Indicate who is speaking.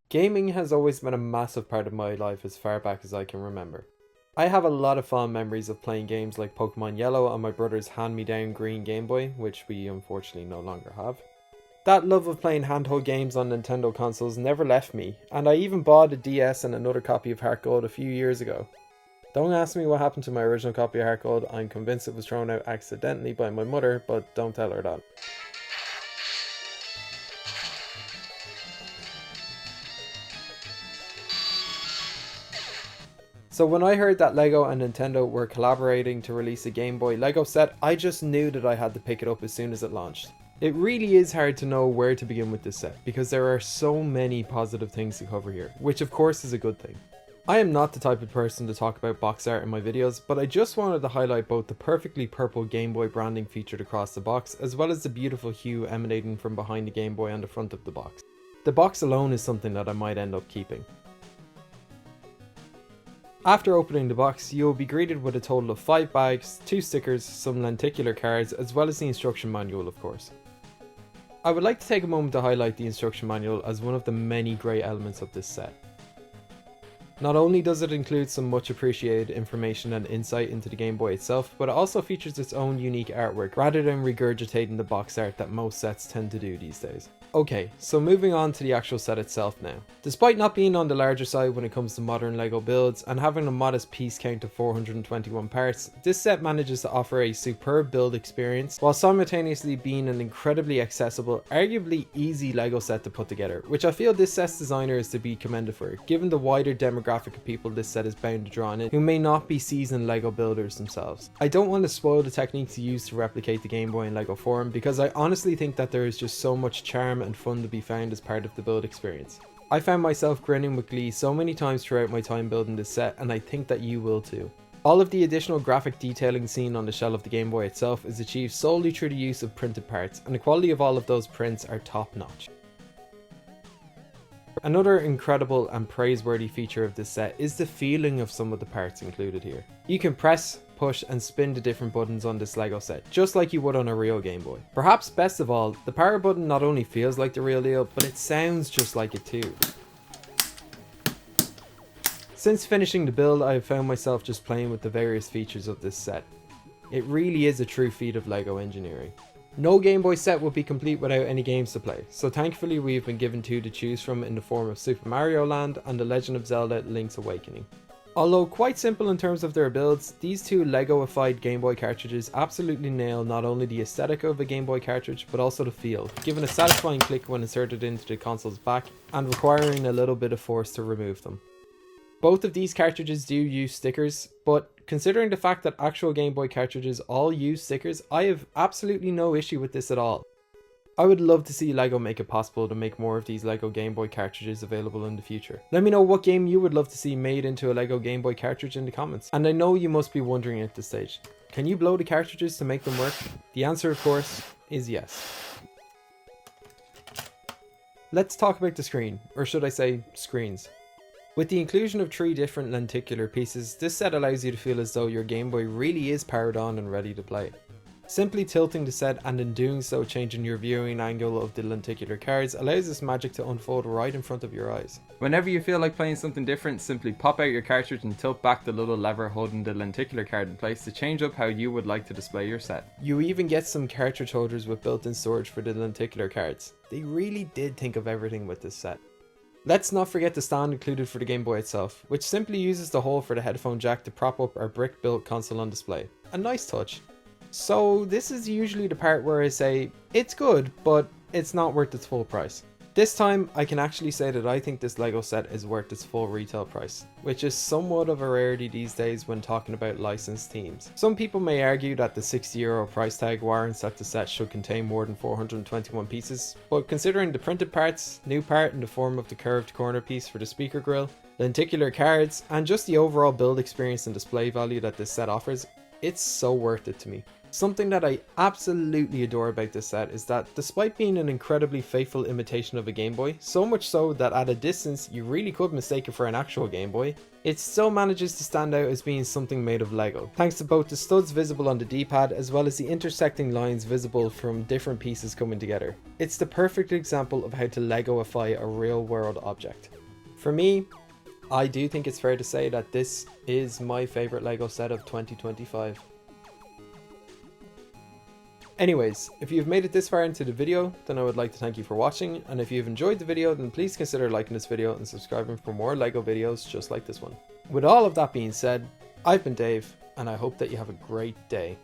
Speaker 1: Gaming has always been a massive part of my life as far back as I can remember. I have a lot of fond memories of playing games like Pokemon Yellow on my brother's hand-me-down green Game Boy, which we unfortunately no longer have. That love of playing handheld games on Nintendo consoles never left me, and I even bought a DS and another copy of Heart Gold a few years ago. Don't ask me what happened to my original copy of Heart Gold, I'm convinced it was thrown out accidentally by my mother, but don't tell her that. So when I heard that LEGO and Nintendo were collaborating to release a Game Boy LEGO set, I just knew that I had to pick it up as soon as it launched. It really is hard to know where to begin with this set, because there are so many positive things to cover here, which of course is a good thing. I am not the type of person to talk about box art in my videos, but I just wanted to highlight both the perfectly purple Game Boy branding featured across the box, as well as the beautiful hue emanating from behind the Game Boy on the front of the box. The box alone is something that I might end up keeping. After opening the box, you will be greeted with a total of 5 bags, 2 stickers, some lenticular cards, as well as the instruction manual of course. I would like to take a moment to highlight the instruction manual as one of the many great elements of this set. Not only does it include some much appreciated information and insight into the Game Boy itself, but it also features its own unique artwork rather than regurgitating the box art that most sets tend to do these days. Okay, so moving on to the actual set itself now. Despite not being on the larger side when it comes to modern LEGO builds and having a modest piece count of 421 parts, this set manages to offer a superb build experience while simultaneously being an incredibly accessible, arguably easy LEGO set to put together, which I feel this set's designer is to be commended for, given the wider demographic of people this set is bound to draw in who may not be seasoned LEGO builders themselves. I don't want to spoil the techniques used to replicate the Game Boy in LEGO form, because I honestly think that there is just so much charm and fun to be found as part of the build experience. I found myself grinning with glee so many times throughout my time building this set, and I think that you will too. All of the additional graphic detailing seen on the shell of the Game Boy itself is achieved solely through the use of printed parts, and the quality of all of those prints are top notch. Another incredible and praiseworthy feature of this set is the feeling of some of the parts included here. You can press, push and spin the different buttons on this LEGO set, just like you would on a real Game Boy. Perhaps best of all, the power button not only feels like the real deal, but it sounds just like it too. Since finishing the build, I have found myself just playing with the various features of this set. It really is a true feat of LEGO engineering. No Game Boy set would be complete without any games to play, so thankfully we have been given 2 to choose from in the form of Super Mario Land and The Legend of Zelda Link's Awakening. Although quite simple in terms of their builds, these 2 LEGO-ified Game Boy cartridges absolutely nail not only the aesthetic of a Game Boy cartridge, but also the feel, giving a satisfying click when inserted into the console's back and requiring a little bit of force to remove them. Both of these cartridges do use stickers, but considering the fact that actual Game Boy cartridges all use stickers, I have absolutely no issue with this at all. I would love to see LEGO make it possible to make more of these LEGO Game Boy cartridges available in the future. Let me know what game you would love to see made into a LEGO Game Boy cartridge in the comments. And I know you must be wondering at this stage, can you blow the cartridges to make them work? The answer of course is yes. Let's talk about the screen, or should I say screens. With the inclusion of 3 different lenticular pieces, this set allows you to feel as though your Game Boy really is powered on and ready to play. Simply tilting the set and in doing so changing your viewing angle of the lenticular cards allows this magic to unfold right in front of your eyes. Whenever you feel like playing something different, simply pop out your cartridge and tilt back the little lever holding the lenticular card in place to change up how you would like to display your set. You even get some cartridge holders with built-in storage for the lenticular cards. They really did think of everything with this set. Let's not forget the stand included for the Game Boy itself, which simply uses the hole for the headphone jack to prop up our brick-built console on display. A nice touch. So this is usually the part where I say, it's good, but it's not worth its full price. This time, I can actually say that I think this LEGO set is worth its full retail price, which is somewhat of a rarity these days when talking about licensed themes. Some people may argue that the €60 price tag warrants that the set should contain more than 421 pieces, but considering the printed parts, new part in the form of the curved corner piece for the speaker grille, lenticular cards, and just the overall build experience and display value that this set offers, it's so worth it to me. Something that I absolutely adore about this set is that despite being an incredibly faithful imitation of a Game Boy, so much so that at a distance you really could mistake it for an actual Game Boy, it still manages to stand out as being something made of Lego, thanks to both the studs visible on the D-pad as well as the intersecting lines visible from different pieces coming together. It's the perfect example of how to Legoify a real world object. For me, I do think it's fair to say that this is my favourite Lego set of 2025. Anyways, if you've made it this far into the video, then I would like to thank you for watching, and if you've enjoyed the video, then please consider liking this video and subscribing for more Lego videos just like this one. With all of that being said, I've been Dave, and I hope that you have a great day.